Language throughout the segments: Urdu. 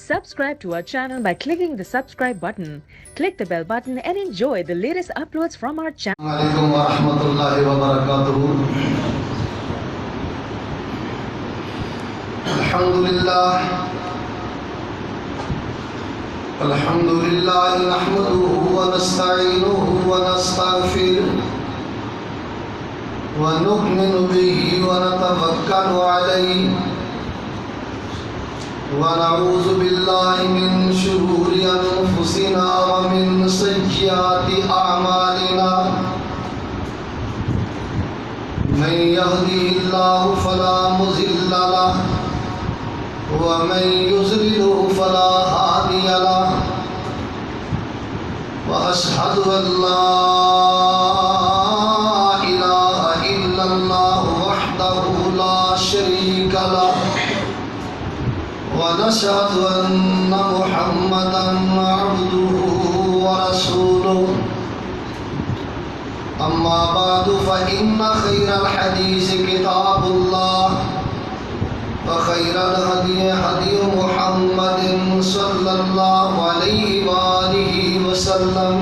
Subscribe to our channel by clicking the subscribe button. Click the bell button and enjoy the latest uploads from our channel. Assalamualaikum warahmatullahi wabarakatuh. Alhamdulillah nahmaduhu wa nasta'inuhu wa nastaghfiruh wa nu'minu bihi wa natawakkalu alayhi wa na'udzu billahi min shururi anfusina wa min sayyiati a'malina. من يهده الله فلا مضل له ومن يضلل فلا هادي له وأشهد أن لا إله إلا الله وحده لا شريك له ونشهد أن محمدا عبده ورسوله. أما بعد فإن خير الحديث كتاب الله وخير الهدي هدي محمد صلى الله عليه وآله وسلم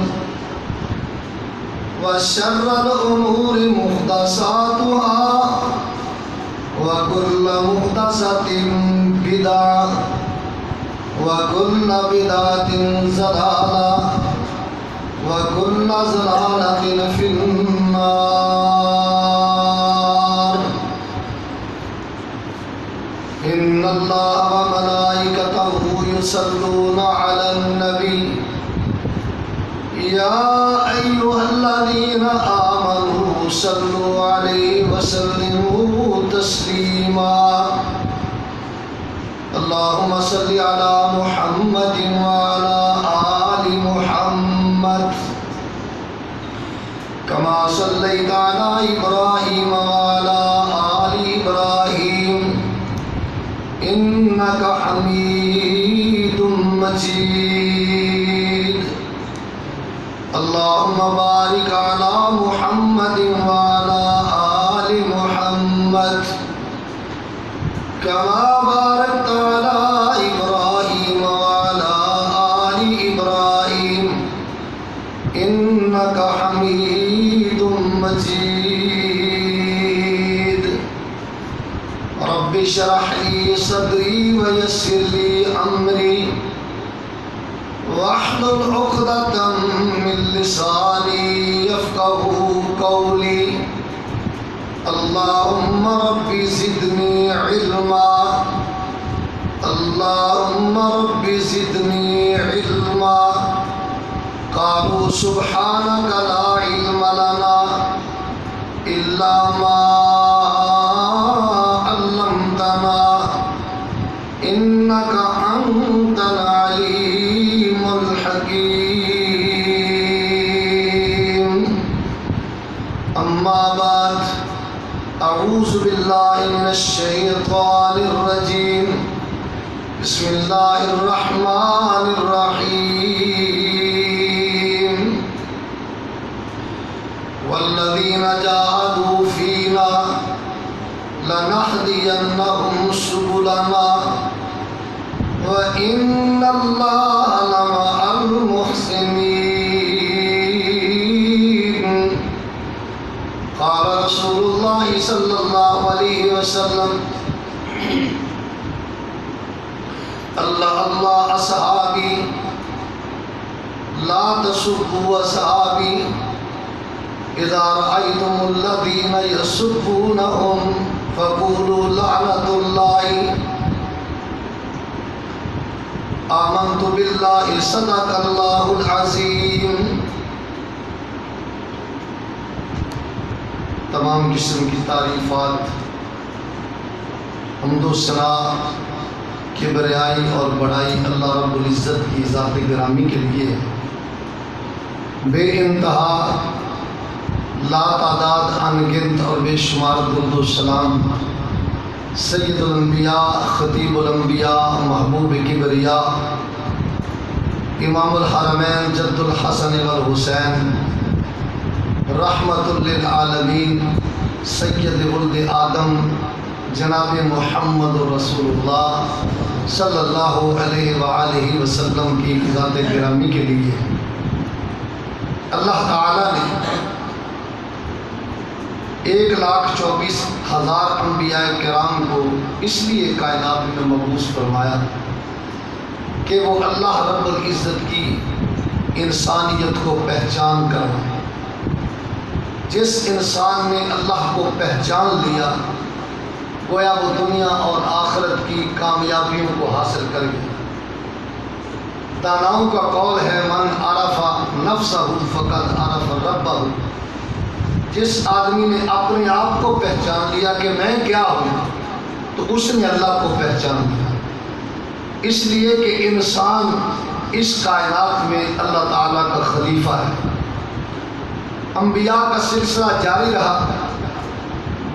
وشر الأمور محدثاتها وكل محدثة بدعة وكل بدعة ضلالة وكل ضلالة في النار. إن الله وملائكته يصلون على النبي يا أيها الذين آمنوا صلوا عليه وسلموا تسليما. اللهم صل على محمد وعلى آل محمد كما صليت على إبراهيم وعلى آل إبراهيم إنك حميد مجيد. اللهم بارك على محمد وعلى آل محمد كما باركت على إبراهيم وعلى آل إبراهيم إنك حميد مجيد. رب اشرح لي صدري ويسر لي أمري واحلل عقدة من لساني يفقهوا قولي. اللهم رب زدني علما اللهم رب زدني علما. قالوا سبحانك لا علم لنا إلا ما علمتنا إنك أنت العليم الحكيم. أما بعد أعوذ بالله من الشيطان الرجيم. بسم الله الرحمن الرحيم. والذين جاهدوا فينا لنهدينهم سبلنا وإن الله لمع المحسنين. قال رسول الله صلى الله عليه وسلم الله الله أصحابي لا تسبوا أصحابي إذا رأيتم الذين يسبونهم فقولوا لعنة الله. آمنت بالله صدق الله العظيم. تمام قسم کی تعریفات حمد و ثنا کبریائی اور بڑائی اللہ رب العزت کی ذات گرامی کے لیے. بے انتہا لا تعداد انگنت اور بے شمار درود و سلام سید الانبیاء خطیب الانبیاء محبوب کبریاء امام الحرمین جد الحسن والحسین رحمت للعالمین سید ولد آدم جناب محمد رسول اللہ صلی اللہ علیہ وآلہ وسلم کی ذات گرامی کے لیے اللہ تعالیٰ نے 1,24,000 انبیاء کرام کو اس لیے کائنات میں مبعوث فرمایا کہ وہ اللہ رب العزت کی انسانیت کو پہچان کروائیں۔ جس انسان نے اللہ کو پہچان لیا گویا وہ دنیا اور آخرت کی کامیابیوں کو حاصل کر گیا۔ داناؤں کا قول ہے من عرف نفسہ فقد عرف ربہ، جس آدمی نے اپنے آپ کو پہچان لیا کہ میں کیا ہوں تو اس نے اللہ کو پہچان لیا۔ اس لیے کہ انسان اس کائنات میں اللہ تعالیٰ کا خلیفہ ہے۔ انبیاء کا سلسلہ جاری رہا،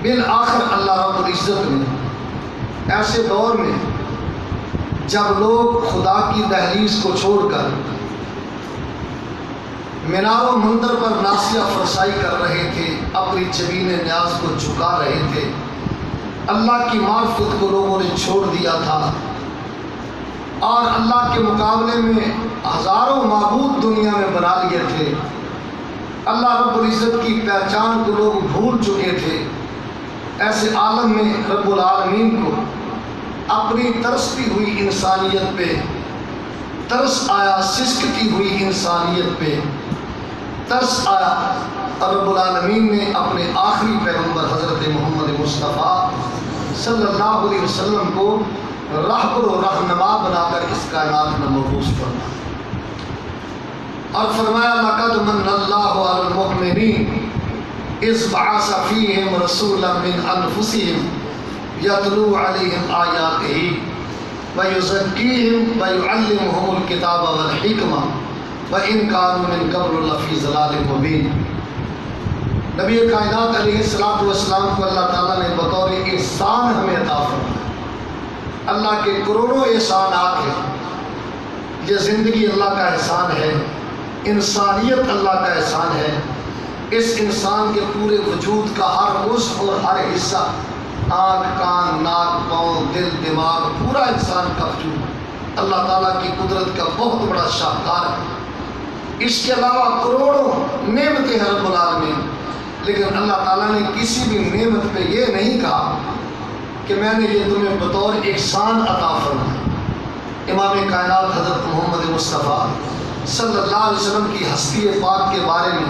بالآخر اللہ رب العزت نے ایسے دور میں جب لوگ خدا کی دہلیز کو چھوڑ کر مینار و منظر پر ناسیہ فرسائی کر رہے تھے، اپنی جبین نیاز کو جھکا رہے تھے، اللہ کی معرفت کو لوگوں نے چھوڑ دیا تھا اور اللہ کے مقابلے میں ہزاروں معبود دنیا میں بنا لیے تھے، اللہ رب العزت کی پہچان کو لوگ بھول چکے تھے۔ ایسے عالم میں رب العالمین کو اپنی ترستی ہوئی انسانیت پہ ترس آیا، سسکتی ہوئی انسانیت پہ ترس آیا، اور رب العالمین نے اپنے آخری پیغمبر حضرت محمد مصطفیٰ صلی اللہ علیہ وسلم کو رہبر و رہنما بنا کر اس کائنات میں مبعوث فرمایا اور فرمایا لقد من اللہ علی المؤمنین اذ بعث فیہم رسولا من انفسہم یتلو علیہم آیاتہ ویزکیہم ویعلمہم الکتاب والحکمہ وَإِن كَانُوا مِن قَبْلُ لَفِي ضَلَالٍ مُبِينٍ۔ نبی کائنات علیہ السلام کو اللہ تعالیٰ نے بطور احسان ہمیں عطا فرمایا۔ اللہ کے کروڑوں احسانات ہیں، یہ زندگی اللہ کا احسان ہے، انسانیت اللہ کا احسان ہے۔ اس انسان کے پورے وجود کا ہر عضو اور ہر حصہ، آنکھ، کان، ناک، پاؤں، دل، دماغ، پورا انسان کا وجود اللہ تعالیٰ کی قدرت کا بہت بڑا شاہکار ہے۔ اس کے علاوہ کروڑوں نعمتیں ہیں رب العالمین، لیکن اللہ تعالیٰ نے کسی بھی نعمت پہ یہ نہیں کہا کہ میں نے یہ تمہیں بطور احسان عطا فرمایا۔ امام کائنات حضرت محمد مصطفیٰ صلی اللہ علیہ وسلم کی ہستی پاک کے بارے میں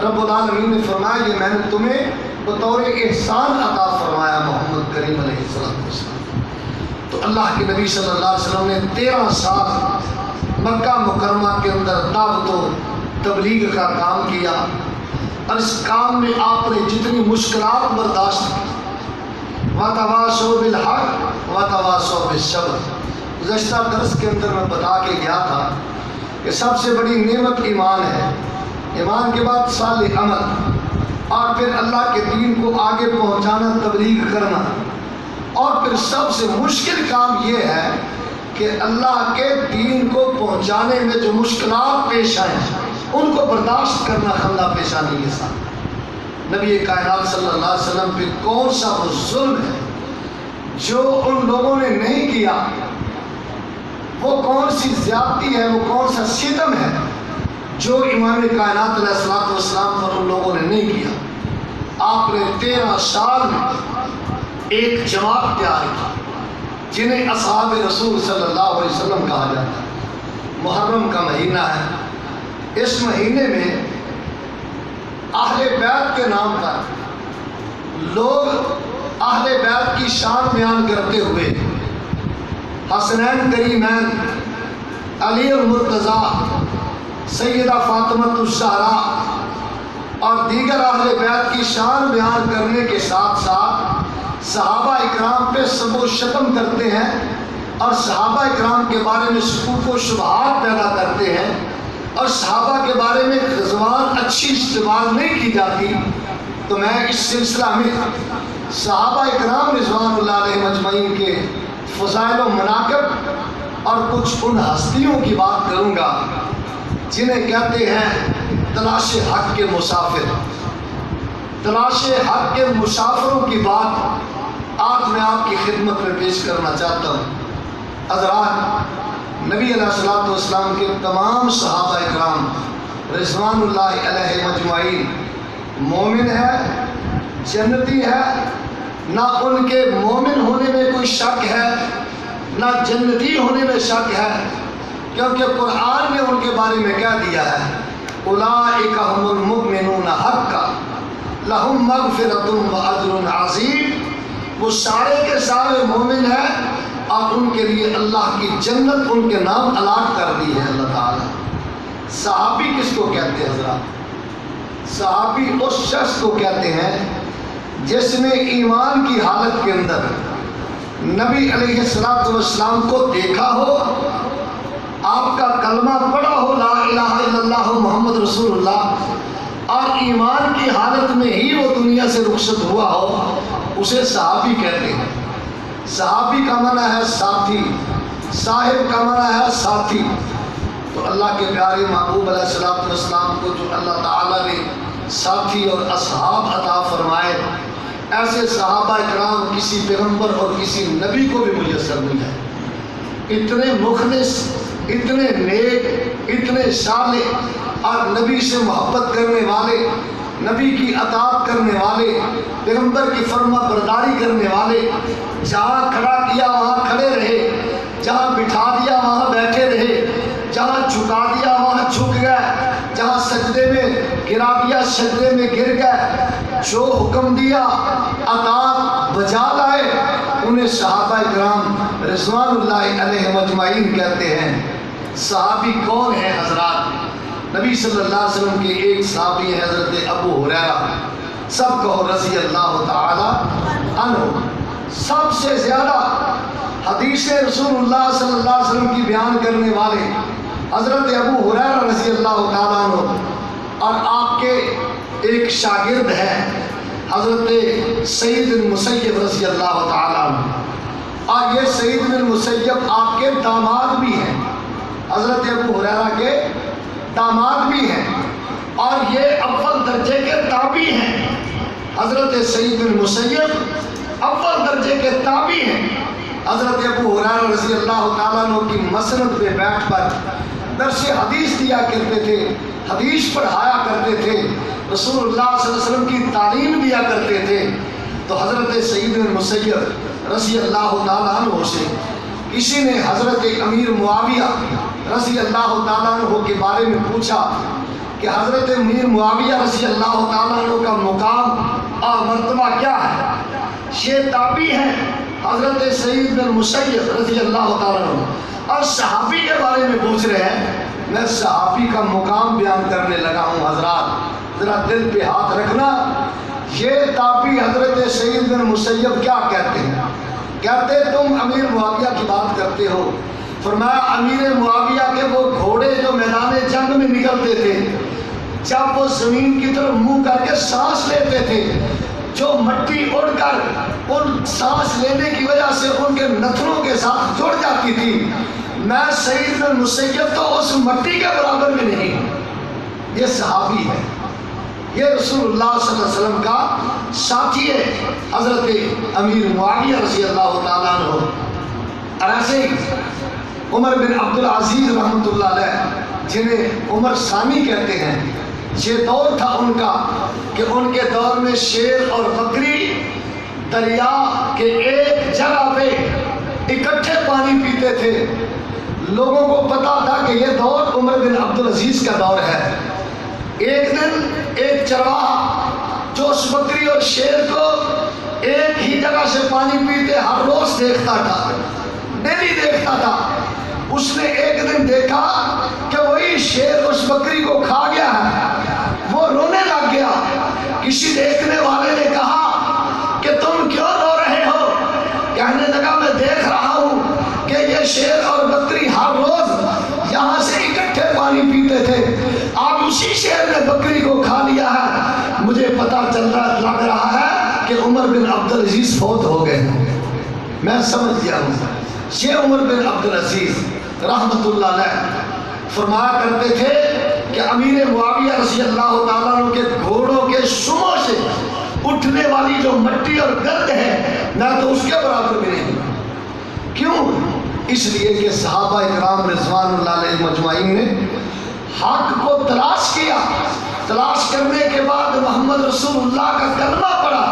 رب العالمین نے فرمایا کہ میں نے تمہیں بطور احسان عطا فرمایا محمد کریم علیہ السلام۔ تو اللہ کے نبی صلی اللہ علیہ وسلم نے 13 سال مکہ مکرمہ کے اندر دعوت و تبلیغ کا کام کیا، اور اس کام میں آپ نے جتنی مشکلات برداشت کی، وَتَوَاصَوْا بِالْحَقِّ وَتَوَاصَوْا بِالصَّبْرِ۔ گزشتہ درس کے اندر میں بتا کے گیا تھا کہ سب سے بڑی نعمت ایمان ہے، ایمان کے بعد صالح عمل، اور پھر اللہ کے دین کو آگے پہنچانا، تبلیغ کرنا، اور پھر سب سے مشکل کام یہ ہے کہ اللہ کے دین کو پہنچانے میں جو مشکلات پیش آئیں ان کو برداشت کرنا خندہ پیشانی کے ساتھ۔ نبی کائنات صلی اللہ علیہ وسلم پہ کون سا وہ ظلم ہے جو ان لوگوں نے نہیں کیا، وہ کون سی زیادتی ہے، وہ کون سا ستم ہے جو امام کائنات علیہ السلام پر ان لوگوں نے نہیں کیا۔ آپ نے 13 سال میں ایک جماعت تیار کی جنہیں اصحاب رسول صلی اللہ علیہ وسلم کہا جاتا ہے۔ محرم کا مہینہ ہے، اس مہینے میں اہل بیت کے نام پر لوگ اہل بیت کی شان بیان کرتے ہوئے حسنین کریمین، علی المرتضیٰ، سیدہ فاطمہ الزہرا اور دیگر اہل بیت کی شان بیان کرنے کے ساتھ ساتھ صحابہ اکرام پہ سب و شتم کرتے ہیں اور صحابہ اکرام کے بارے میں شکوک و شبہات پیدا کرتے ہیں، اور صحابہ کے بارے میں زبان اچھی استعمال نہیں کی جاتی۔ تو میں اس سلسلہ میں صحابہ اکرام رضوان اللہ علیہ مجمعین کے فضائل و مناقب اور کچھ ان ہستیوں کی بات کروں گا جنہیں کہتے ہیں تلاش حق کے مسافر۔ تلاش حق کے مسافروں کی بات آج میں آپ کی خدمت میں پیش کرنا چاہتا ہوں۔ حضرات نبی علیہ الصلوۃ والسلام کے تمام صحابہ اکرام رضوان اللہ علیہ مجمعین مومن ہے، جنتی ہے، نہ ان کے مومن ہونے میں کوئی شک ہے نہ جنتی ہونے میں شک ہے، کیونکہ قرآن نے ان کے بارے میں کہہ دیا ہے اولئک هم المؤمنون حقا لہم مغفرۃ واجر عظیم، وہ سارے کے سارے مومن ہیں اور ان کے لیے اللہ کی جنت ان کے نام الاٹ کر دی ہے اللہ تعالیٰ۔ صحابی کس کو کہتے ہیں حضرات؟ صحابی اس شخص کو کہتے ہیں جس نے ایمان کی حالت کے اندر نبی علیہ الصلوۃ والسلام کو دیکھا ہو، آپ کا کلمہ پڑھا ہو لا الہ الا اللہ محمد رسول اللہ، اور ایمان کی حالت میں ہی وہ دنیا سے رخصت ہوا ہو، اسے صحابی کہتے ہیں۔ صحابی کا معنی ہے ساتھی، صاحب کا معنی ہے ساتھی۔ تو اللہ کے پیارے محبوب علیہ الصلوۃ والسلام کو جو اللہ تعالیٰ نے ساتھی اور اصحاب عطا فرمائے، ایسے صحابہ اکرام کسی پیغمبر اور کسی نبی کو بھی میسر نہیں ہے۔ اتنے مخلص، اتنے نیک، اتنے صالح اور نبی سے محبت کرنے والے، نبی کی اطاعت کرنے والے، پیغمبر کی فرما برداری کرنے والے، جہاں کھڑا کیا وہاں کھڑے رہے، جہاں بٹھا دیا وہاں بیٹھے رہے، جہاں جھکا دیا وہاں جھک گئے، جہاں سجدے میں گرا دیا سجدے میں گر گئے، جو حکم دیا اطاعت بجا لائے، انہیں صحابہ اکرام رضوان اللہ علیہ مجمعین کہتے ہیں۔ صحابی کون ہیں حضرات؟ نبی صلی اللہ علیہ وسلم کے ایک صحابی ہیں حضرت ابو ہریرہ، سب کہو رضی اللہ تعالی عنہ۔ سب سے زیادہ حدیث رسول اللہ صلی اللہ علیہ وسلم کی بیان کرنے والے حضرت ابو ہریرہ رضی اللہ تعالیٰ عنہ، اور آپ کے ایک شاگرد ہیں حضرت سعید بن مسیب رضی اللہ تعالیٰ عنہ، اور یہ سعید بن مسیب آپ کے داماد بھی ہیں، حضرت ابو ہریرہ کے داماد بھی ہیں، اور یہ اول درجے کے تابعی ہیں۔ حضرت سعید بن مسیب اول درجے کے تابعی ہیں۔ حضرت ابو ہریرہ رضی اللہ تعالیٰ عنہ کی مسند پہ بیٹھ پر درس حدیث دیا کرتے تھے، حدیث پڑھایا کرتے تھے، رسول اللہ صلی اللہ علیہ وسلم کی تعلیم دیا کرتے تھے۔ تو حضرت سعید بن مسیب رضی اللہ تعالیٰ عنہ سے کسی نے حضرت امیر معاویہ رضی اللہ تعالیٰ عنہ کے بارے میں پوچھا کہ حضرت امیر معاویہ رضی اللہ تعالیٰ عنہ کا مقام اور مرتبہ کیا ہے؟ یہ تابعی ہیں حضرت سعید بن مسیب رضی اللہ تعالیٰ عنہ، اور صحابی کے بارے میں پوچھ رہے ہیں۔ میں صحابی کا مقام بیان کرنے لگا ہوں حضرات، ذرا دل پہ ہاتھ رکھنا۔ یہ تابعی حضرت سعید بن مسیب کیا کہتے ہیں؟ کہتے تم امیر معاویہ کی بات کرتے ہو۔ فرمایا امیر معاویہ کے وہ گھوڑے جو میدان جنگ میں نکلتے تھے، جب وہ زمین کی طرف منہ کر کے سانس لیتے تھے، جو مٹی اڑ کر ان سانس لینے کی وجہ سے ان کے نتھنوں کے ساتھ جڑ جاتی تھی، میں سعید بن مسیب تو اس مٹی کے برابر بھی نہیں ہوں۔ یہ صحابی ہے، یہ رسول اللہ صلی اللہ علیہ وسلم کا ساتھی ہے حضرت امیر معاویہ رضی اللہ تعالیٰ عنہ۔ اور ایسے ہی عمر بن عبدالعزیز رحمۃ اللہ علیہ، جنہیں عمر ثانی کہتے ہیں، یہ دور تھا ان کا کہ ان کے دور میں شیر اور بکری دریا کے ایک جگہ پہ اکٹھے پانی پیتے تھے۔ لوگوں کو پتا تھا کہ یہ دور عمر بن عبدالعزیز کا دور ہے۔ ایک دن ایک چرواہا جو اس بکری اور شیر کو ایک ہی جگہ سے پانی پیتے ہر روز دیکھتا تھا، ڈیلی دیکھتا تھا، اس نے ایک دن دیکھا کہ وہی شیر اس بکری کو کھا گیا ہے۔ وہ رونے لگ گیا۔ کسی دیکھنے والے نے کہا کہ تم کیوں رو رہے ہو؟ کہنے لگا میں دیکھ رہا ہوں کہ یہ شیر اور بکری ہر روز یہاں سے اکٹھے پانی پیتے تھے، اب اسی شیر نے بکری کو کھا لیا ہے۔ مجھے پتا لگ رہا ہے کہ عمر بن عبدالعزیز فوت ہو گئے۔ میں سمجھ گیا ہوں یہ عمر بن عبدالعزیز رحمۃ اللہ علیہ فرمایا کرتے تھے کہ امیر معاویہ رضی اللہ تعالیٰ عنہ کے گھوڑوں کے سموں سے اٹھنے والی جو مٹی اور گرد ہے، میں تو اس کے برابر بھی نہیں ہوں۔ کیوں؟ اس لیے کہ صحابہ اکرام رضوان اللہ علیہ مجمعین نے حق کو تلاش کیا، تلاش کرنے کے بعد محمد رسول اللہ کا کلمہ پڑھا،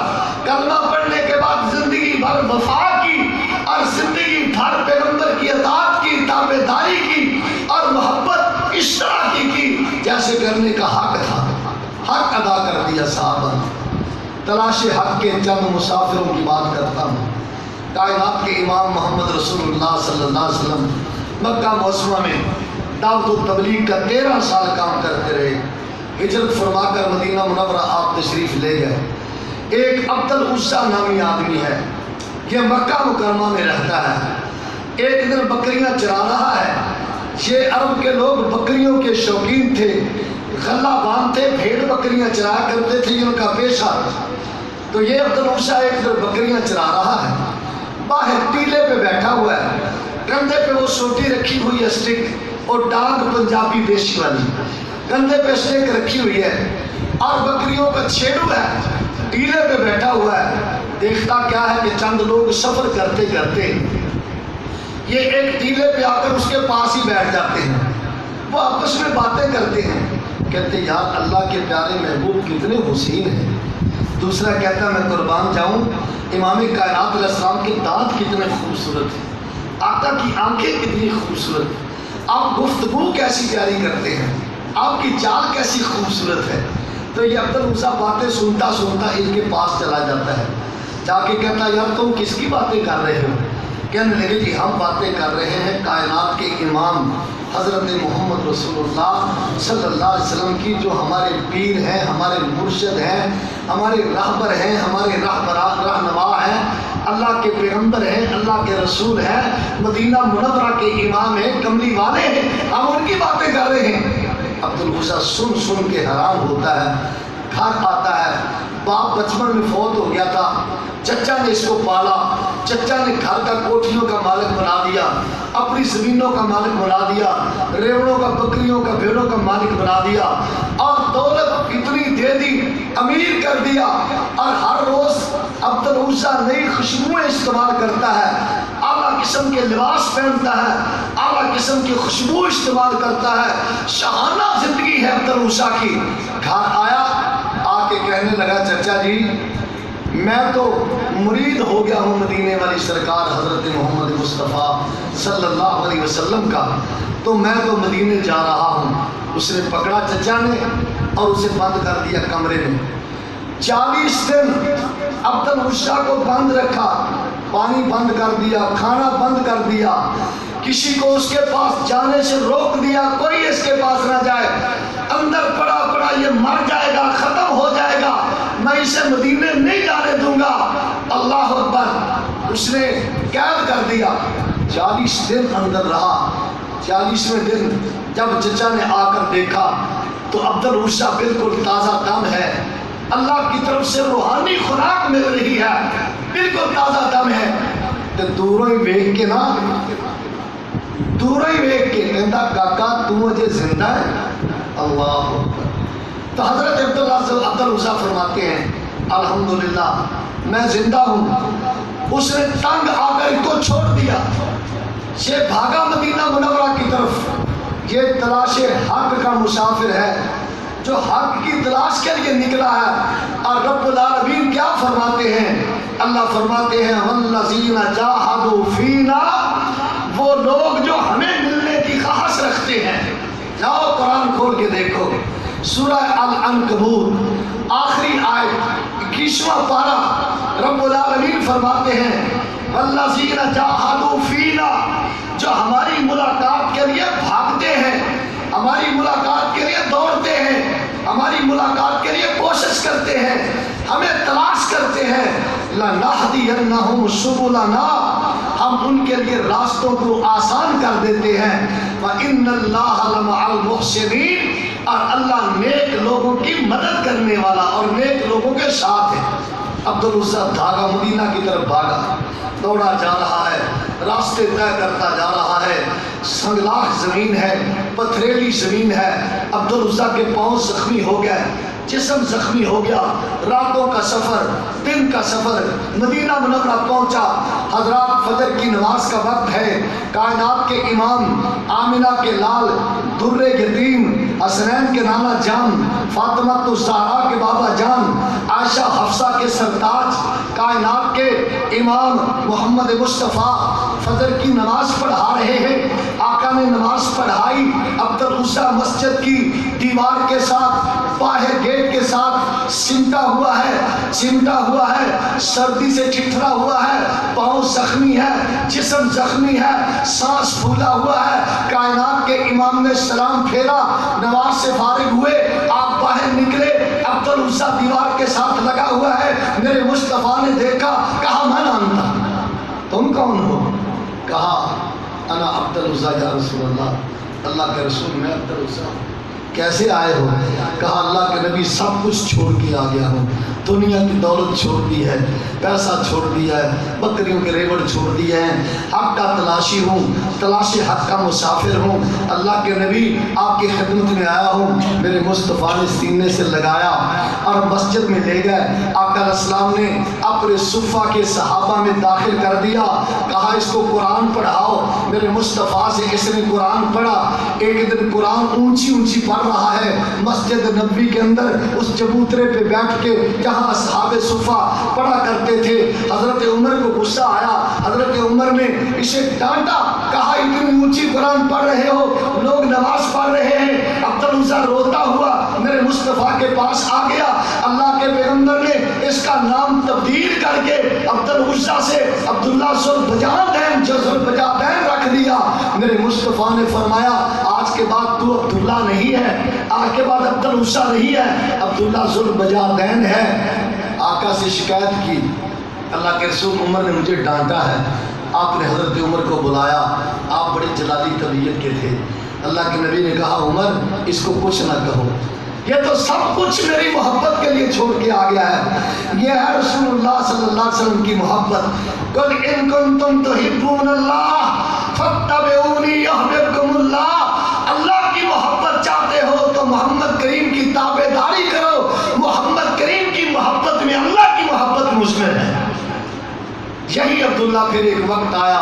کلمہ پڑھنے کے بعد زندگی بھر وفا کی اور زندگی بھر پیغمبر کی اطاعت کی، تابعداری کی اور محبت اس طرح کی جیسے کرنے کا حق تھا، حق ادا کر دیا صحابہ نے۔ تلاش حق کے چند مسافروں کی بات کرتا ہوں۔ کائنات کے امام محمد رسول اللہ صلی اللہ علیہ وسلم مکہ معظمہ میں دعوت و تبلیغ کا 13 سال کام کرتے رہے۔ ہجرت فرما کر مدینہ منورہ آپ تشریف لے گئے۔ ایک عبد العزیٰ نامی آدمی ہے، یہ مکہ مکرمہ میں رہتا ہے۔ ایک دن بکریاں چرا رہا ہے۔ یہ عرب کے لوگ بکریوں کے شوقین تھے، غلہ باندھتے بھیڑ بکریاں چرایا کرتے تھے، ان کا پیشہ۔ تو یہ عبد العزیٰ ایک دن بکریاں چرا رہا ہے، باہر ٹیلے پہ بیٹھا ہوا ہے، کندھے پہ وہ سوٹی رکھی ہوئی ہے سٹک، اور ڈانگ پنجابی دیسی والی کندھے پہ سٹک رکھی ہوئی ہے، اور بکریوں کا چھیڑو ہے، ٹیلے پہ بیٹھا ہوا ہے۔ دیکھتا کیا ہے کہ چند لوگ سفر کرتے کرتے یہ ایک ٹیلے پہ آ کر اس کے پاس ہی بیٹھ جاتے ہیں، وہ آپس میں باتیں کرتے ہیں، کہتے ہیں یار اللہ کے پیارے محبوب کتنے حسین ہیں۔ دوسرا کہتا ہے میں قربان جاؤں امام کائنات علیہ السلام کے دانت کتنے خوبصورت ہیں، آقا کی آنکھیں کتنی خوبصورت ہیں، آپ گفتگو کیسی پیاری کرتے ہیں، آپ کی چال کیسی خوبصورت ہے۔ تو یہ عبد العزیٰ باتیں سنتا سنتا ان کے پاس چلا جاتا ہے، جا کے کہتا ہے یار تم کس کی باتیں کر رہے ہو؟ کہنے لگے جی ہم باتیں کر رہے ہیں کائنات کے امام حضرت محمد رسول اللہ صلی اللہ علیہ وسلم کی، جو ہمارے پیر ہیں، ہمارے مرشد ہیں، ہمارے رہبر ہیں، ہمارے رہنما ہیں، اللہ کے پیغمبر ہیں، اللہ کے رسول ہیں، مدینہ منورہ کے امام ہیں، کملی والے ہیں، ہم ان کی باتیں کر رہے ہیں۔ عبد العزیٰ سن سن کے حیران ہوتا ہے، گھر آتا ہے، باپ بچپن میں فوت ہو گیا تھا، چچا نے اس کو پالا، چچا نے گھر کا کوٹھیوں کا مالک بنا دیا، اپنی زمینوں کا مالک بنا دیا، ریوڑوں کا بکریوں کا بھیڑوں کا مالک بنا دیا، اور دولت اتنی دے دی، امیر کر دیا، اور ہر روز عبد العزیٰ نئی خوشبوئیں استعمال کرتا ہے، اعلیٰ قسم کے لباس پہنتا ہے، اعلیٰ قسم کی خوشبو استعمال کرتا ہے، شاہانہ زندگی ہے عبد العزیٰ کی۔ گھر آیا، آ کے کہنے لگا چچا جی میں تو مرید ہو گیا ہوں مدینے والی سرکار حضرت محمد مصطفیٰ صلی اللہ علیہ وسلم کا، تو میں تو مدینے جا رہا ہوں۔ اس نے پکڑا چچا نے اور اسے بند کر دیا کمرے میں۔ 40 دن عبد العزیٰ کو بند رکھا، پانی بند کر دیا، کھانا بند کر دیا، کسی کو اس کے پاس جانے سے روک دیا، کوئی اس کے پاس نہ جائے، اندر پڑا پڑا یہ مر جائے گا، ختم ہو جائے گا، میں اسے مدینے نہیں جانے دوں گا۔ اللہ اکبر، اس نے قید کر دیا، 40 دن اندر رہا۔ 40ویں دن جب چچا نے آ کر دیکھا تو عبد العزیٰ بالکل تازہ دم ہے، اللہ کی طرف سے روحانی خوراک مل رہی ہے، بالکل تازہ دم ہے۔ تو دوروں ہی ویکھ کے نا، دوروں ہی ویکھ کے کہتا کاکا تو اجے زندہ ہے؟ اللہ اکبر۔ تو حضرت عبد العزیٰ فرماتے ہیں الحمدللہ میں زندہ ہوں۔ اس نے تنگ آ کر کو چھوڑ دیا، یہ بھاگا مدینہ منورہ کی طرف۔ یہ تلاش حق کا مسافر ہے جو حق کی تلاش کے لیے نکلا ہے۔ اور رب العالمین کیا فرماتے ہیں؟ اللہ فرماتے ہیں والذین جاہدوا فینا، وہ لوگ جو ہمیں ملنے کی خواہش رکھتے ہیں۔ جاؤ قرآن کھول کے دیکھو، سورہ العنکبوت آخری آیت 21واں پارہ، رب العالمین فرماتے ہیں والذین جاہدوا فینا، جو ہماری ملاقات کے لیے بھاگتے ہیں، ہماری ملاقات کے لیے دوڑتے ہیں، ہماری ملاقات کے لیے کوشش کرتے ہیں، ہمیں تلاش کرتے ہیں، لَنَهْدِيَنَّهُمْ سُبُلَنَا، ہم ان کے لیے راستوں کو آسان کر دیتے ہیں۔ وَإِنَّ اللَّهَ لَمَعَ الْمُحْسِنِينَ، اور اللہ نیک لوگوں کی مدد کرنے والا اور نیک لوگوں کے ساتھ ہے۔ عبد العزیٰ بھاگا، مدینہ کی طرف بھاگا، دوڑا جا رہا ہے، راستے طے کرتا جا رہا ہے، سنگلاخ زمین ہے، پتھریلی زمین ہے، عبد العزیٰ کے پاؤں زخمی ہو گئے، جسم زخمی ہو گیا، راتوں کا سفر، دن کا سفر، مدینہ منورہ پہنچا۔ حضرات فجر کی نماز کا وقت ہے، کائنات کے امام، آمنہ کے لال، در یتیم، حسنین کے نانا جان، فاطمہ الزہرا کے بابا جان، عائشہ حفصہ کے سرتاج، کائنات کے امام محمد مصطفیٰ فجر کی نماز پڑھا رہے ہیں۔ آقا نے نماز پڑھائی، عبد العزیٰ مسجد کی دیوار کے ساتھ، باہر گیٹ کے ساتھ سمٹا ہوا ہے، سردی سے ٹھٹھرا ہوا ہے، پاؤں زخمی ہے، جسم زخمی ہے، سانس پھولا ہوا ہے۔ کائنات کے امام نے سلام پھیرا، نماز سے فارغ ہوئے، آپ باہر نکلے، عبد العزیٰ دیوار کے ساتھ لگا ہوا ہے۔ میرے مصطفیٰ نے دیکھا، کہا من انت، تم کون ہو؟ کہا انا عبد العزیٰ یا رسول اللہ، اللہ کے رسول میں عبد العزیٰ۔ کیسے آئے ہو؟ کہا اللہ کے نبی سب کچھ چھوڑ کے آ گیا ہوں، دنیا کی دولت چھوڑ دی ہے، پیسہ چھوڑ دیا ہے، بکریوں کے ریوڑ چھوڑ دیے ہیں، حق کا تلاشی ہوں، تلاشی حق کا مسافر ہوں، اللہ کے نبی آپ کی خدمت میں آیا ہوں۔ میرے مصطفیٰ نے سینے سے لگایا اور مسجد میں لے گئے۔ آقا علیہ السلام نے اپنے صفہ کے صحابہ میں داخل کر دیا، کہا اس کو قرآن پڑھاؤ۔ میرے مصطفیٰ سے اس نے قرآن پڑھا۔ ایک دن قرآن اونچی پڑھ رہا ہے مسجد نبوی کے اندر، اس چبوترے پہ بیٹھ کے جہاں اصحاب صفہ پڑھا کرتے تھے۔ حضرت عمر کو غصہ آیا، حضرت عمر نے اسے ڈانٹا، کہا اتنی اونچی قرآن پڑھ رہے ہو، لوگ نماز پڑھ رہے ہیں۔ عبد العزیٰ روتا ہوا میرے مصطفیٰ کے پاس آ گیا۔ اللہ کے پیغمبر نے اس کا نام تبدیل کر کے عبد العزیٰ سے عبداللہ ذوالبجادین رکھ دیا۔ میرے مصطفیٰ نے فرمایا آج کے بعد تو عبداللہ نہیں ہے، آج کے بعد عبد العزیٰ نہیں ہے، عبداللہ ذوالبجادین ہے۔ آقا سے شکایت کی، اللہ کے رسول عمر نے مجھے ڈانٹا ہے۔ آپ نے حضرت عمر کو بلایا، آپ بڑے جلالی طبیعت کے تھے۔ اللہ کے نبی نے کہا عمر اس کو کچھ نہ کہو، یہ تو سب کچھ میری محبت کے لیے چھوڑ کے آ گیا ہے۔ یہ ہے رسول اللہ صلی اللہ علیہ وسلم کی محبت۔ قل ان کنتم تحبون اللہ فاتبعونی یحببکم اللہ۔ اللہ کی محبت چاہتے ہو تو محمد کریم کی تابعداری کرو۔ محمد کریم کی محبت میں اللہ کی محبت مضمر ہے۔ یہی عبداللہ پھر ایک وقت آیا،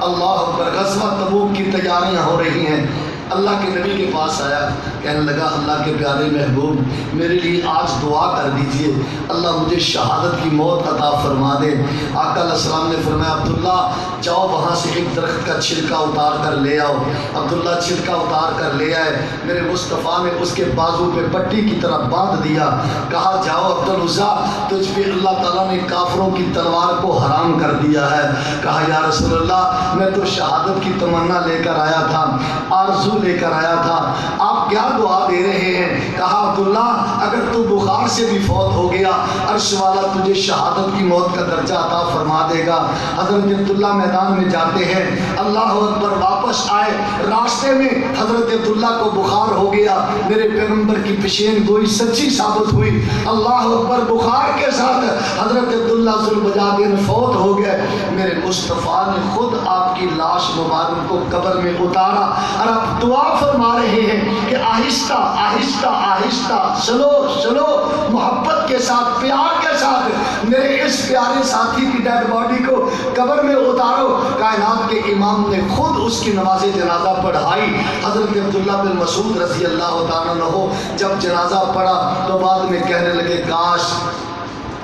اللہ اکبر، غزوہ تبوک کی تیاریاں ہو رہی ہیں۔ اللہ کے نبی کے پاس آیا، کہنے لگا اللہ کے پیارے محبوب میرے لیے آج دعا کر دیجئے، اللہ مجھے شہادت کی موت عطا فرما دے۔ آقا علیہ السلام نے فرمایا عبداللہ جاؤ وہاں سے ایک درخت کا چھلکا اتار کر لے آؤ۔ عبداللہ چھلکا اتار کر لے آئے۔ میرے مصطفیٰ نے اس کے بازو پہ پٹی کی طرح باندھ دیا، کہا جاؤ عبدالعزیٰ تجھ پہ اللہ تعالیٰ نے کافروں کی تلوار کو حرام کر دیا ہے۔ کہا یا رسول اللہ میں تو شہادت کی تمنا لے کر آیا تھا، آرزو لے کر آیا تھا، آپ کیا دعا دے رہے ہیں؟ کہا عبداللہ اگر تو بخار سے بھی فوت ہو گیا عرش والا تجھے شہادت کی موت کا درجہ عطا فرما دے گا۔ حضرت عبداللہ میدان میں جاتے ہیں، اللہ اکبر، واپس آئے، راستے میں حضرت عبداللہ کو بخار ہو گیا۔ میرے پیغمبر کی پیشین گوئی سچی ثابت ہوئی، اللہ اکبر، بخار کے ساتھ حضرت عبداللہ ذوالبجادین فوت ہو گئے۔ میرے مصطفیٰ نے خود آپ کی لاش مبارک کو قبر میں اتارا اور آپ دعا فرما رہے ہیں کہ آہستہ آہستہ آہستہ چلو چلو، محبت کے ساتھ، پیار کے ساتھ میرے اس پیارے ساتھی کی ڈیڈ باڈی کو قبر میں اتارو۔ کائنات کے امام نے خود اس کی نماز جنازہ پڑھائی۔ حضرت عبداللہ بن مسعود رضی اللہ تعالیٰ عنہ جب جنازہ پڑھا تو بعد میں کہنے لگے کاش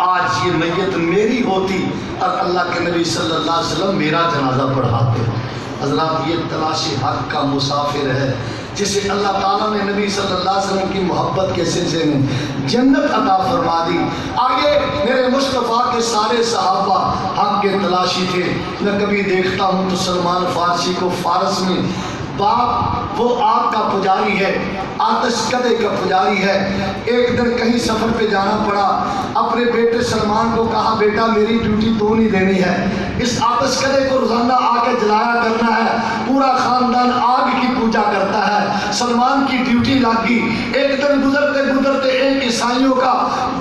آج یہ میت میری ہوتی اور اللہ کے نبی صلی اللہ علیہ وسلم میرا جنازہ پڑھاتے۔ حضرات یہ تلاشی حق کا مسافر ہے جسے اللہ تعالیٰ نے نبی صلی اللہ علیہ وسلم کی محبت کے سلسلے میں جنت عطا فرما دی۔ آگے میرے مصطفیٰ کے سارے صحابہ حق کے تلاشی تھے۔ میں کبھی دیکھتا ہوں تو سلمان فارسی کو فارس میں باپ وہ آگ کا پجاری ہے، آتش کدے کا پجاری ہے۔ ایک دن کہیں سفر پہ جانا پڑا، اپنے بیٹے سلمان کو کہا بیٹا میری ڈیوٹی تو نہیں دینی ہے، اس آتش کدے کو روزانہ آ کے جلایا کرنا ہے، پورا خاندان آگ کی پوجا کرتا ہے۔ سلمان کی ڈیوٹی لگ گئی۔ ایک دن گزرتے گزرتے ایک عیسائیوں کا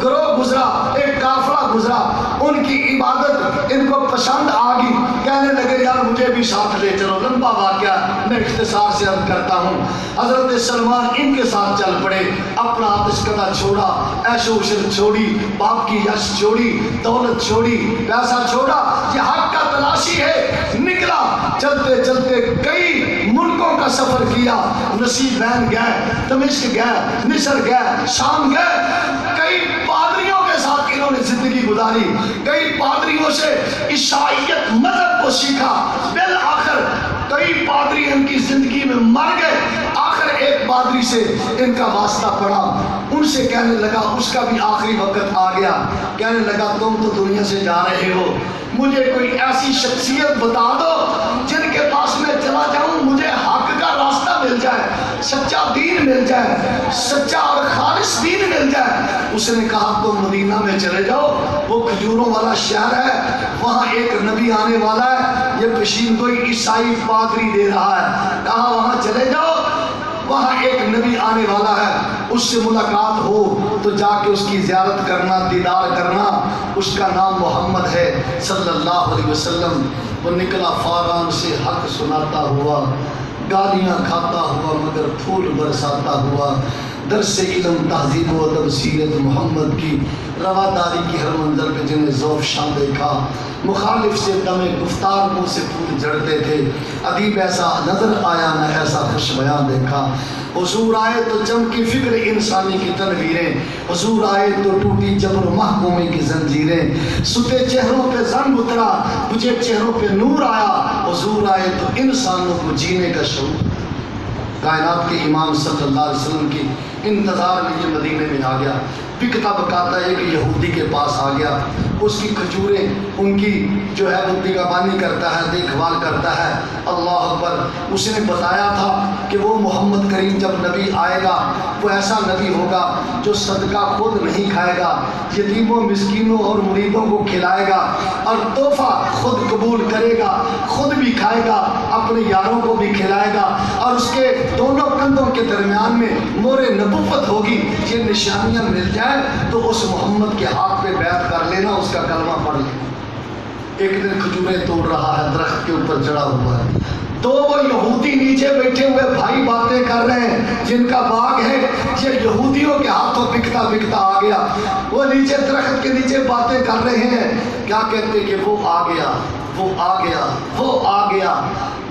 گروہ گزرا، ایک ایک قافلہ گزرا، ان کی عبادت ان کو پسند آ گئی، کہنے لگے یار مجھے بھی ساتھ لے چلو۔ لمبا واقعہ میں اختصار سے عرض کرتا ہوں، حضرت سلمان ان کے ساتھ چل پڑے، اپنا آتش کدہ چھوڑا، عیش و عشرت چھوڑی، باپ کی یش چھوڑی، دولت چھوڑی، پیسہ چھوڑا، یہ حق کا تلاشی ہے، نکلا۔ چلتے چلتے کئی ملکوں کا سفر کیا، نصیبین گئے، دمشق گئے، مصر گئے، شام گئے، کئی پادریوں کے ساتھ انہوں نے زندگی گزاری، کئی پادریوں سے عیسائیت مذہب کو سیکھا، بالآخر کئی پادری ان کی زندگی میں مر گئے، آخر ایک پادری سے ان کا واسطہ پڑا، ان سے کہنے لگا، اس کا بھی آخری وقت آ گیا، کہنے لگا تم تو دنیا سے جا رہے ہو، مجھے کوئی ایسی شخصیت بتا دو جن کے پاس میں چلا جاؤں مجھے حق کا راستہ مل جائے، سچا دین مل جائے، سچا اور خالص دین مل جائے۔ اس نے کہا تم مدینہ میں چلے جاؤ، وہ کھجوروں والا شہر ہے، وہاں ایک نبی آنے والا ہے، یہ پیشین گوئی عیسائی پادری دے رہا ہے، کہا وہاں چلے جاؤ، وہاں ایک نبی آنے والا ہے، اس سے ملاقات ہو تو جا کے اس کی زیارت کرنا، دیدار کرنا، اس کا نام محمد ہے صلی اللہ علیہ وسلم۔ وہ نکلا فاران سے حق سناتا ہوا، گالیاں کھاتا ہوا مگر پھول برساتا ہوا، درس علم تہذیب و ادب سیرت محمد کی رواداری کی ہر منزل پہ جنہیں ذوق شان دیکھا، مخالف سے دم گفتار منہ سے پھول جھڑتے تھے، ادیب ایسا نظر آیا نہ ایسا خوش بیاں دیکھا، حضور آئے تو چمکی فکر انسانی کی تنویریں، حضور آئے تو ٹوٹی جبر محکومی کی زنجیریں، ستے چہروں پہ زنگ اترا، مجھے چہروں پہ نور آیا، حضور آئے تو انسانوں کو جینے کا شعور۔ کائنات کے امام صلی اللہ علیہ وسلم کی انتظار میں یہ مدینے میں آ گیا، بکتا بکاتا ایک یہودی کے پاس آ گیا، اس کی کھجوریں ان کی جو ہے وہ نگہبانی کرتا ہے، دیکھ بھال کرتا ہے، اللہ اکبر۔ اس نے بتایا تھا کہ وہ محمد کریم جب نبی آئے گا وہ ایسا نبی ہوگا جو صدقہ خود نہیں کھائے گا، یتیموں مسکینوں اور مریدوں کو کھلائے گا، اور تحفہ خود قبول کرے گا، خود بھی کھائے گا، اپنے یاروں کو بھی کھلائے گا، اور اس کے دونوں کندھوں کے درمیان میں مور نبوت ہوگی۔ یہ نشانیاں مل جائیں تو اس محمد کے ہاتھ پہ بیعت کر لینا، اس کا کلمہ پڑھ لینا۔ ایک دن کھجوریں توڑ رہا ہے، درخت کے اوپر چڑھا ہوا ہے، تو وہ یہودی نیچے بیٹھے ہوئے بھائی باتیں کر رہے ہیں، جن کا باغ ہے یہ یہودیوں کے ہاتھوں بکتا بکتا آ گیا، وہ نیچے درخت کے نیچے باتیں کر رہے ہیں، کیا کہتے کہ وہ آ گیا، وہ آ گیا، وہ آ گیا۔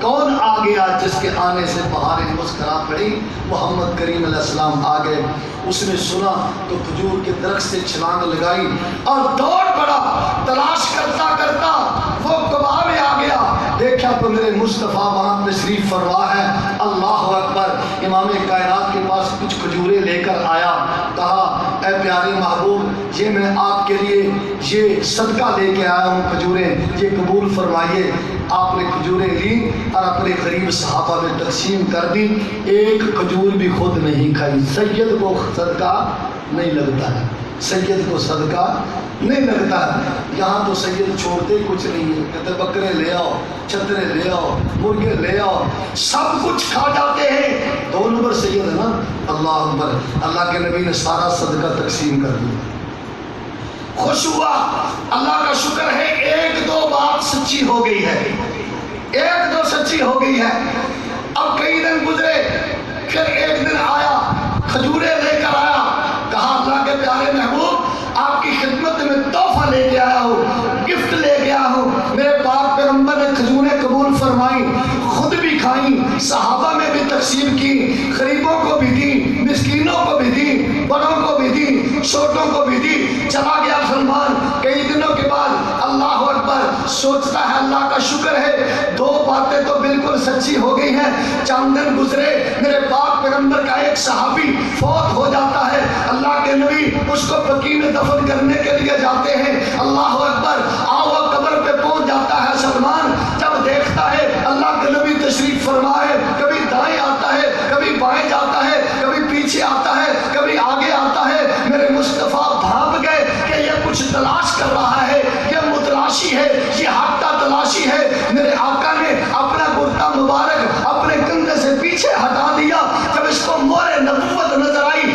کون آ گیا؟ جس کے آنے سے بہاریں مسکرا پڑی، محمد کریم علیہ السلام آ گئے۔ اس نے سنا تو کھجور کے درخت سے چھلانگ لگائی اور دوڑ پڑا، تلاش کرتا کرتا وہ قبا میں آ گیا، دیکھا تو میرے مصطفیٰ وہاں تشریف فرما ہے، اللہ اکبر۔ امام کائنات کے پاس کچھ کھجوریں لے کر آیا، کہا اے پیارے محبوب، یہ میں آپ کے لیے یہ صدقہ لے کے آیا ہوں، کھجوریں یہ قبول فرمائیے۔ آپ نے کھجوریں لی اور اپنے غریب صحابہ میں تقسیم کر دی، ایک کھجور بھی خود نہیں کھائی۔ سید کو صدقہ نہیں لگتا ہے، سید کو صدقہ نہیں لگتا ہے، یہاں تو سید چھوڑتے کچھ نہیں ہے، کہتے بکرے لے آؤ، چھترے لے آؤ، مرغے لے آؤ، سب کچھ کھا جاتے ہیں، 2 نمبر سید ہے نا، اللہ اکبر۔ اللہ کے نبی نے سارا صدقہ تقسیم کر دیا، خوش ہوا، اللہ کا شکر ہے 1-2 بات سچی ہو گئی ہے، 1-2 سچی ہو گئی ہے۔ اب کئی دن گزرے، پھر ایک دن آیا، کھجوریں لے کر آیا، کہا اللہ کے پیارے محبوب، آپ کی خدمت میں تحفہ لے کے آیا ہوں، گفٹ لے کے آیا ہوں۔ میرے پاک پیغمبر نے کھجوریں قبول فرمائی، خود بھی کھائیں، صحابہ میں بھی تقسیم کی، غریبوں کو بھی دی، مسکینوں کو بھی دی، بڑوں کو بھی دی، چھوٹوں کو بھی دی۔ چلا گیا سلمان، کئی دنوں کے بعد اللہ اکبر سوچتا ہے اللہ کا شکر ہے 2 باتیں تو بالکل سچی ہو گئی ہیں۔ چند دن گزرے، میرے پاک پیغمبر کا ایک صحابی فوت ہو جاتا ہے، اللہ کے نبی اس کو بقیع میں دفن کرنے کے لیے جاتے ہیں، اللہ اکبر، آؤ قبر پہ پہنچ جاتا ہے سلمان، جب دیکھتا ہے اللہ کے نبی تشریف فرمائے، کبھی دائیں آتا ہے، کبھی بائیں جاتا ہے، کبھی پیچھے آتا ہے، کبھی آگے آتا ہے، میرے مصطفیٰ بھانپ گئے کہ یہ کچھ تلاش کر رہا ہے، یہ متلاشی ہے، یہ حق کا تلاشی ہے۔ میرے آقا نے اپنا کرتا مبارک اپنے کندھے سے پیچھے ہٹا دیا، جب اس کو مور نبوت نظر آئی،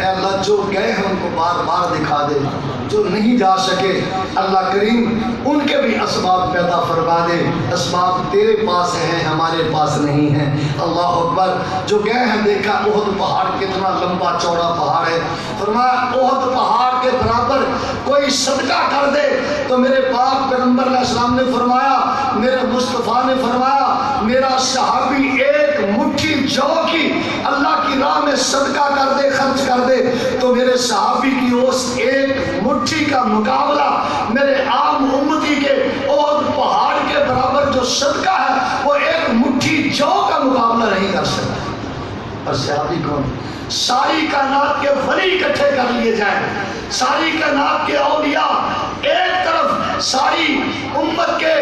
اے اللہ جو گئے ہیں ان کو بار بار دکھا دے، جو نہیں جا سکے اللہ کریم ان کے بھی اسباب پیدا فرما دے۔ اسباب تیرے پاس ہیں، ہمارے پاس نہیں ہیں۔ اللہ اکبر۔ جو گئے ہیں دیکھا احد پہاڑ کتنا لمبا چوڑا پہاڑ ہے، فرمایا احد پہاڑ کے برابر کوئی صدقہ کر دے تو میرے پاک پیغمبر علیہ السلام نے فرمایا، میرے مصطفیٰ نے فرمایا، میرا صحابی ایک مٹھی جو کی اللہ کی راہ میں صدقہ کر دے، خرچ کر دے تو میرے صحابی کی اس ایک مٹھی کا مقابلہ میرے عام امتی کے احد پہاڑ کے برابر جو صدقہ ہے وہ ایک مٹھی جو کا مقابلہ نہیں کر سکتا۔ اور صحابی کون؟ ساری کائنات کے ولی اکٹھے کر لیے جائیں، ساری کائنات کے اولیاء ایک طرف، ساری امت کے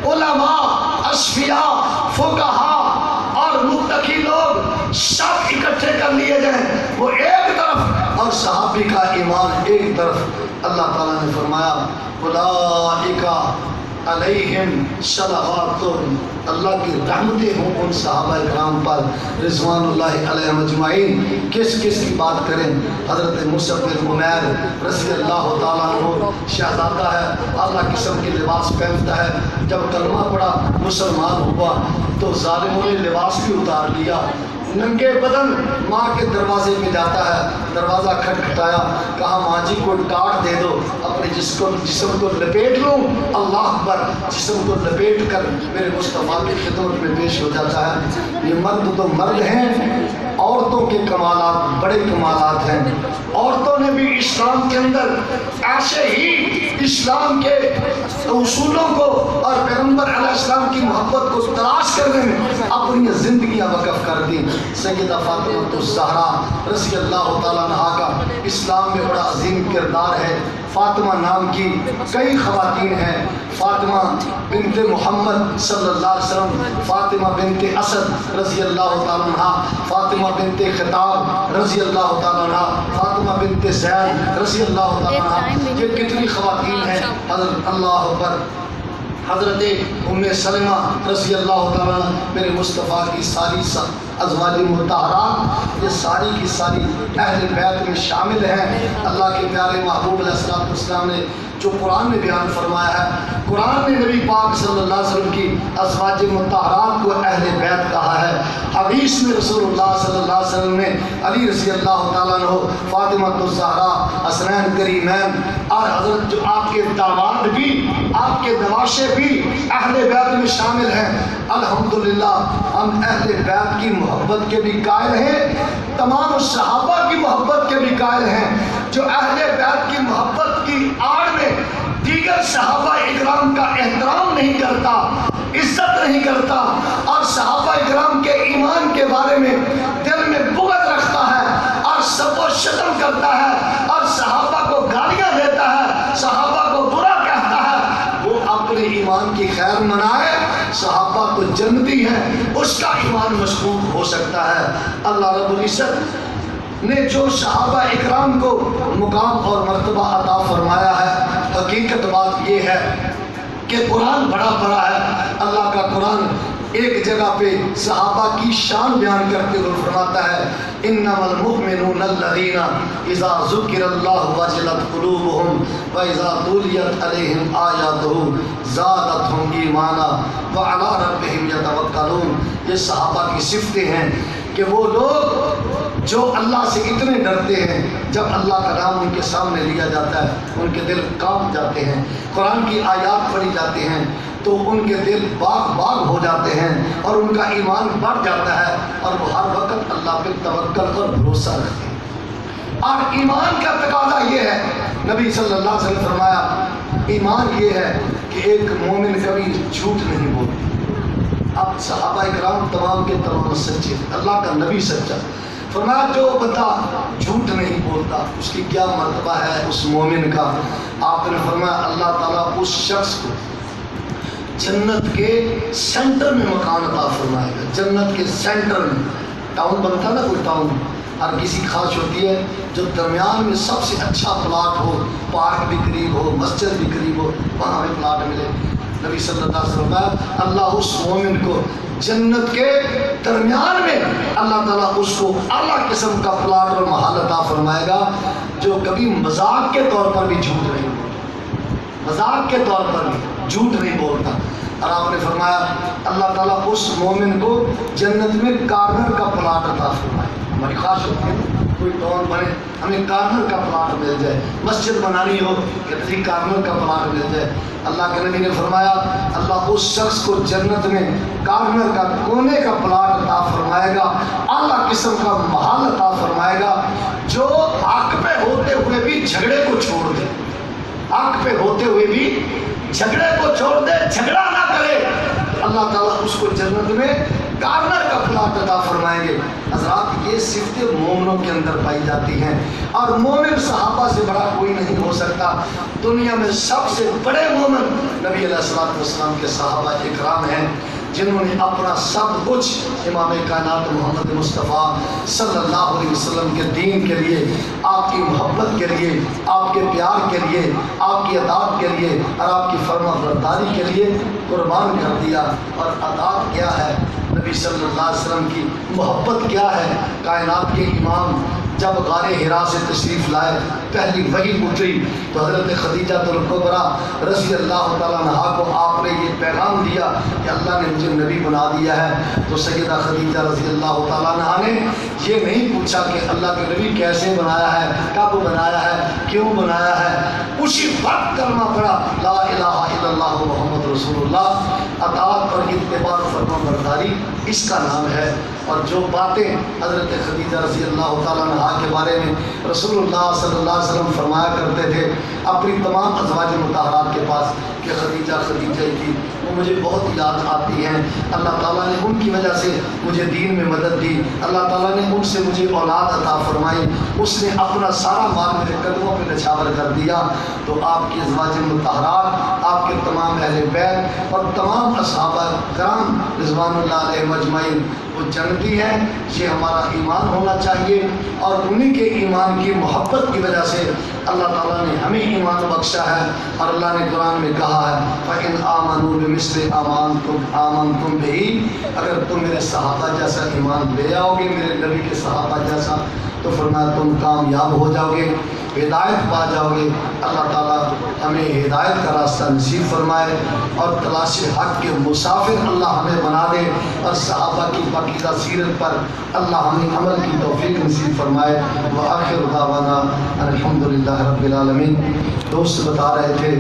علماء، اصفیاء، فقہاء اور متقی لوگ سب اکٹھے کر لیے جائیں، وہ ایک طرف اور صحابی کا ایمان ایک طرف۔ اللہ تعالیٰ نے فرمایا اولئک علیہم صلوات، اللہ کی رحمتیں ہوں ان صحابہ کرام پر رضوان اللہ علیہم اجمعین۔ کس کس کی بات کریں؟ حضرت مصعب بن عمیر رضی اللہ تعالیٰ عنہ شہزادہ ہے، اعلیٰ قسم کے لباس پہنتا ہے، جب کلمہ پڑھا مسلمان ہوا تو ظالموں نے لباس بھی اتار لیا، ننگے بدن ماں کے دروازے پہ جاتا ہے، دروازہ کھٹکھٹایا، کہا ماں جی کو ٹاٹ دے دو، اپنے جسم کو لپیٹ لوں، اللہ اکبر، جسم کو لپیٹ کر میرے مصطفیٰ کی خدمت میں پیش ہو جاتا ہے۔ یہ مرد تو مرد ہیں، عورتوں کے کمالات بڑے کمالات ہیں۔ عورتوں نے بھی اسلام کے اندر ایسے ہی اسلام کے اصولوں کو اور پیغمبر علیہ السلام کی محبت کو تلاش کرنے میں اپنی زندگیاں وقف کر دی۔ سیدہ فاطمہ الزہرا رضی اللہ تعالیٰ عنہا کا اسلام میں بڑا عظیم کردار ہے۔ فاطمہ نام کی کئی خواتین ہیں، فاطمہ بنت محمد صلی اللہ علیہ وسلم، فاطمہ بنت اسد رضی اللہ تعالیٰ عنہ، فاطمہ بنت خطاب رضی اللہ تعالیٰ عنہ، فاطمہ بنت زید رضی اللہ تعالیٰ عنہ۔ یہ کتنی خواتین ہیں، حضرت اللہ اکبر، حضرت ام سلمہ رضی اللہ تعالیٰ عنہ، میرے مصطفیٰ کی ساری ازواج مطہرات، یہ ساری کی ساری اہل بیت میں شامل ہیں۔ اللہ کے پیارے محبوب علیہ السلام نے جو قرآن نے بیان فرمایا ہے، قرآن نے نبی پاک صلی اللہ علیہ وسلم کی ازواج مطہرات کو اہل بیت کہا ہے۔ حدیث میں رسول اللہ صلی اللہ علیہ وسلم نے علی رضی اللہ تعالیٰ عنہ، فاطمہ الزہرا، حسنین کریمین اور حضرت جو آپ کے داماد بھی، آپ کے نواشے بھی اہل بیت میں شامل ہیں۔ الحمدللہ ہم اہل بیت کی محبت کے بھی قائل ہیں، تمام صحابہ کی محبت کے بھی قائل ہیں۔ جو اہل بیت کی محبت کی آڑ میں دیگر صحابہ اکرام کا احترام نہیں کرتا، عزت نہیں کرتا اور صحابہ اکرام کے ایمان کے بارے میں دل میں بغض رکھتا ہے اور سب و شتم کرتا ہے اور صحابہ کو گالیاں دیتا ہے، صحابہ کو برا کہتا ہے، وہ اپنے ایمان کی خیر منائے، صحابہ تو جنتی ہیں، اس کا ایمان مشکوک ہو سکتا ہے۔ اللہ رب العزت نے جو صحابہ اکرام کو مقام اور مرتبہ عطا فرمایا ہے، حقیقت بات یہ ہے کہ قرآن بڑا بڑا ہے۔ اللہ کا قرآن ایک جگہ پہ صحابہ کی شان بیان کرتے ہوئے فرماتا ہے انما المؤمنون الذین اذا ذکر اللہ وجلت قلوبہم واذا تلیت علیہم آیاتہ زادتہم ایمانا وعلی ربہم یتوکلون۔ یہ صحابہ کی صفتیں ہیں کہ وہ لوگ جو اللہ سے اتنے ڈرتے ہیں، جب اللہ کا نام ان کے سامنے لیا جاتا ہے ان کے دل کانپ جاتے ہیں، قرآن کی آیات پڑھی جاتی ہیں تو ان کے دل باغ باغ ہو جاتے ہیں اور ان کا ایمان بڑھ جاتا ہے اور وہ ہر وقت اللہ پہ توکل اور بھروسہ رکھتے ہیں۔ اور ایمان کا تقاضا یہ ہے، نبی صلی اللہ علیہ وسلم فرمایا ایمان یہ ہے کہ ایک مومن کبھی جھوٹ نہیں بولتا۔ اب صحابہ اکرام تمام کے تمام سچے، اللہ کا نبی سچا، فرمایا جو بندہ جھوٹ نہیں بولتا اس کی کیا مرتبہ ہے اس مومن کا۔ آپ نے فرمایا اللہ تعالیٰ اس شخص کو جنت کے سینٹر میں مکان عطا فرمائے گا۔ جنت کے سینٹر میں، ٹاؤن بنتا نا کوئی ٹاؤن، ہر کسی خواہش ہوتی ہے جو درمیان میں سب سے اچھا پلاٹ ہو، پارک بھی قریب ہو، مسجد بھی قریب ہو، وہاں ہمیں پلاٹ ملے۔ نبی صلی اللہ علیہ وسلم اللہ اس مومن کو جنت کے درمیان میں اللہ تعالیٰ اس کو اعلیٰ قسم کا پلاٹ اور محل عطا فرمائے گا جو کبھی مذاق کے طور پر بھی جھوٹ نہیں بولتا، مذاق کے طور پر بھی جھوٹ نہیں بولتا۔ اور آپ نے فرمایا اللہ تعالیٰ اس مومن کو جنت میں کارنر کا پلاٹ عطا فرمائے۔ ہماری خواہش ہوتی ہے کوئی ٹون بنے ہمیں کارنر کا پلاٹ مل جائے، مسجد بنانی ہو کہ کارنر کا پلاٹ مل جائے۔ اللہ کے نبی نے فرمایا اللہ اس شخص کو جنت میں کارنر کا کونے کا پلاٹ عطا فرمائے گا، اعلیٰ قسم کا محل عطا فرمائے گا، جو حق پہ ہوتے ہوئے بھی جھگڑے کو چھوڑ دے، حق پہ ہوتے ہوئے بھی جھگڑے کو چھوڑ دے، جھگڑا نہ کرے، اللہ تعالیٰ اس کو جنت میں کارنر کا پلاٹ عطا فرمائیں گے۔ حضرات یہ صفتیں مومنوں کے اندر پائی جاتی ہیں، اور مومن صحابہ سے بڑا کوئی نہیں ہو سکتا۔ دنیا میں سب سے بڑے مومن نبی علیہ الصلوۃ والسلام کے صحابہ اکرام ہیں، جنہوں نے اپنا سب کچھ امام کائنات محمد مصطفیٰ صلی اللہ علیہ وسلم کے دین کے لیے، آپ کی محبت کے لیے، آپ کے پیار کے لیے، آپ کی اطاعت کے لیے اور آپ کی فرما برداری کے لیے قربان کر دیا۔ اور اطاعت کیا ہے، نبی صلی اللہ علیہ وسلم کی محبت کیا ہے۔ کائنات کے امام جب غار حرا سے تشریف لائے، پہلی وحی اتری تو حضرت خدیجہ الکبریٰ رضی اللہ تعالیٰ عنہا کو آپ نے یہ پیغام دیا کہ اللہ نے مجھے نبی بنا دیا ہے۔ تو سیدہ خدیجہ رضی اللہ تعالیٰ عنہا نے یہ نہیں پوچھا کہ اللہ کے نبی کیسے بنایا ہے، کب بنایا ہے، کیوں بنایا ہے، اسی وقت کلمہ پڑھا لا الہ الا اللہ محمد رسول اللہ۔ اطاعت اور اتباع و فرما برداری اس کا نام ہے۔ اور جو باتیں حضرت خدیجہ رضی اللہ تعالیٰ عنہا کے بارے میں رسول اللہ صلی اللہ علیہ وسلم فرمایا کرتے تھے اپنی تمام ازواج مطہرات کے پاس کہ خدیجہ خدیجہ کی، وہ مجھے بہت یاد آتی ہیں، اللہ تعالیٰ نے ان کی وجہ سے مجھے دین میں مدد دی، اللہ تعالیٰ نے ان سے مجھے اولاد عطا فرمائی، اس نے اپنا سارا مال میرے قدموں پہ نچھاور کر دیا۔ تو آپ کی ازواج مطہرات، آپ کے تمام اہل بیت اور تمام اصحابہ کرام رضوان اللہ علیہم اجمعین وہ جنتی ہیں۔ یہ ہمارا ایمان ہونا چاہیے، اور انہی کے ایمان کی محبت کی وجہ سے اللہ تعالیٰ نے ہمیں ایمان بخشا ہے۔ اور اللہ نے قرآن میں کہا ہے فَإِنْ آمَنُوا بِمِثْلِ آمَنْتُمْ بِهِ، اگر تم میرے صحابہ جیسا ایمان لے آؤ گے، میرے نبی کے صحابہ جیسا، تو فرمایا تم کامیاب ہو جاؤ گے، ہدایت پا جاؤ گے۔ اللہ تعالیٰ ہمیں ہدایت کا راستہ نصیب فرمائے، اور تلاش حق کے مسافر اللہ ہمیں بنا دے، اور صحابہ کی پاکیزہ سیرت پر اللہ ہمیں عمل کی توفیق نصیب فرمائے۔ وآخر دعوانا الحمدللہ رب العالمین۔ دوست بتا رہے تھے